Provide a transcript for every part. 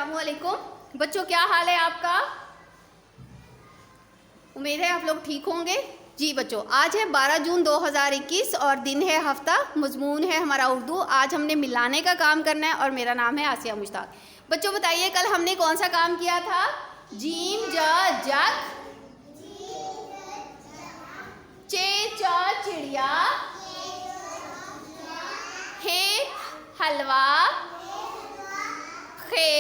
अस्सलाम वालेकुम बच्चों, क्या हाल है आपका। उम्मीद है आप लोग ठीक होंगे। जी बच्चों, आज है 12 जून 2021 और दिन है हफ्ता, मजमून है हमारा उर्दू। आज हमने मिलाने का काम करना है और मेरा नाम है आसिया मुश्ताक। बच्चों बताइए, कल हमने कौन सा काम किया था। जीम ज जग, चे च चिड़िया, हे हलवा, खे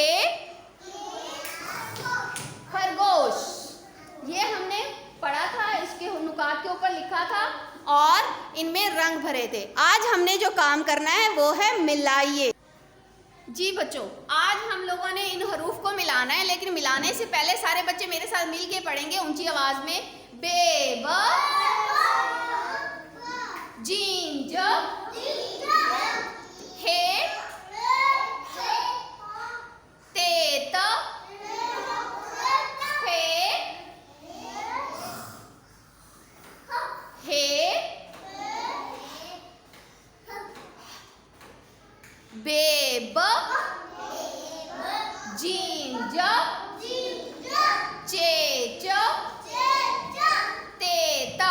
खरगोश। ये हमने पढ़ा था, इसके नुकात के ऊपर लिखा था और इनमें रंग भरे थे। आज हमने जो काम करना है वो है मिलाइए। जी बच्चों, आज हम लोगों ने इन हरूफ को मिलाना है, लेकिन मिलाने से पहले सारे बच्चे मेरे साथ मिल के पढ़ेंगे ऊंची आवाज में। बे ब, जीम ज, हे ते त, हे बे ब, जीम ज, चे च, ते त।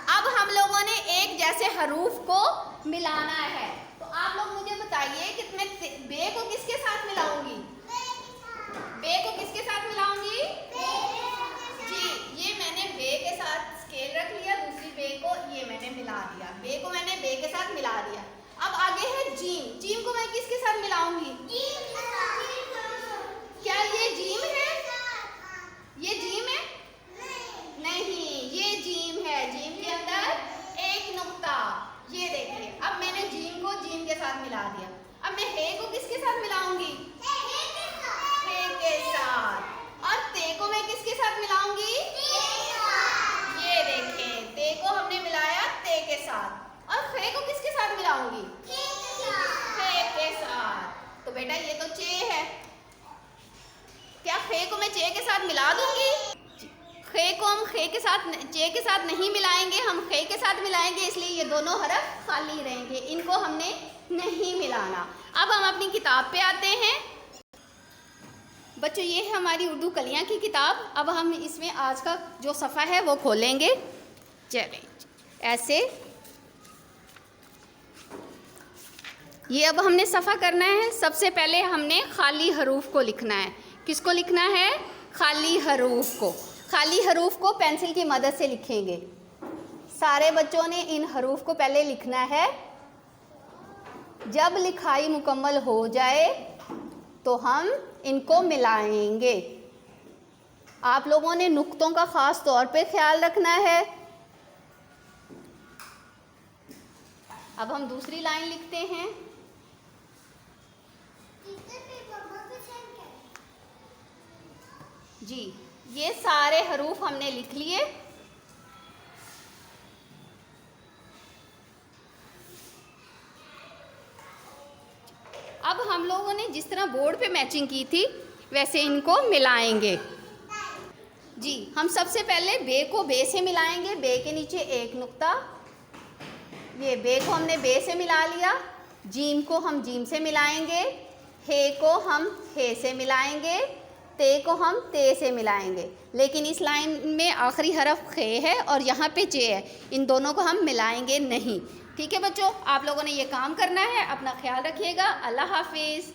अब हम लोगों ने एक जैसे हरूफ को मिलाना है, तो आप लोग मुझे बताइए कि मैं बे को किसके साथ मिलाऊंगी। बे को किसके साथ मिलाऊंगी। जी, ये मैंने बे के साथ स्केल रख लिया, दूसरी बे को ये मैंने मिला दिया। बे को मैंने बे के साथ मिला दिया। अब आगे है जीम। जीम को मैं किसके साथ मिलाऊंगी। क्या ये जीम है। ये जीम है नहीं, ये जीम है। जीम के अंदर एक नुक्ता, ये देखिए। अब मैंने जीम को जीम के साथ मिला दिया। अब मैं हे को किसके साथ मिलाऊंगी। हे के साथ। और ते को मैं किसके साथ मिलाऊंगी। ये देखें, ते को हमने मिलाया ते के साथ। और खे को किसके साथ मिलाऊंगी। खे के साथ। तो बेटा ये तो चे है, क्या खे को मैं चे के साथ मिला दूंगी। खे को हम खे के साथ चे के साथ नहीं मिलाएंगे, हम खे के साथ मिलाएंगे, इसलिए ये दोनों हरफ खाली रहेंगे, इनको हमने नहीं मिलाना। अब हम अपनी किताब पे आते हैं। बच्चों ये है हमारी उर्दू कलियां की किताब। अब हम इसमें आज का जो सफ़ा है वो खोलेंगे। चलें ऐसे, ये अब हमने सफ़ा करना है। सबसे पहले हमने खाली हरूफ को लिखना है। किसको लिखना है। खाली हरूफ को। खाली हरूफ को पेंसिल की मदद से लिखेंगे। सारे बच्चों ने इन हरूफ को पहले लिखना है। जब लिखाई मुकम्मल हो जाए तो हम इनको मिलाएंगे। आप लोगों ने नुक्तों का ख़ास तौर पे ख्याल रखना है। अब हम दूसरी लाइन लिखते हैं। जी, ये सारे हरूफ हमने लिख लिए। अब हम लोगों ने जिस तरह बोर्ड पे मैचिंग की थी वैसे इनको मिलाएंगे। जी, हम सबसे पहले बे को बे से मिलाएंगे। बे के नीचे एक नुक्ता, ये बे को हमने बे से मिला लिया। जीम को हम जीम से मिलाएंगे। हे को हम हे से मिलाएंगे। ते को हम ते से मिलाएंगे। लेकिन इस लाइन में आखिरी हरफ खे है और यहाँ पे चे है, इन दोनों को हम मिलाएंगे नहीं। ठीक है बच्चों, आप लोगों ने ये काम करना है। अपना ख्याल रखिएगा। अल्लाह हाफिज़।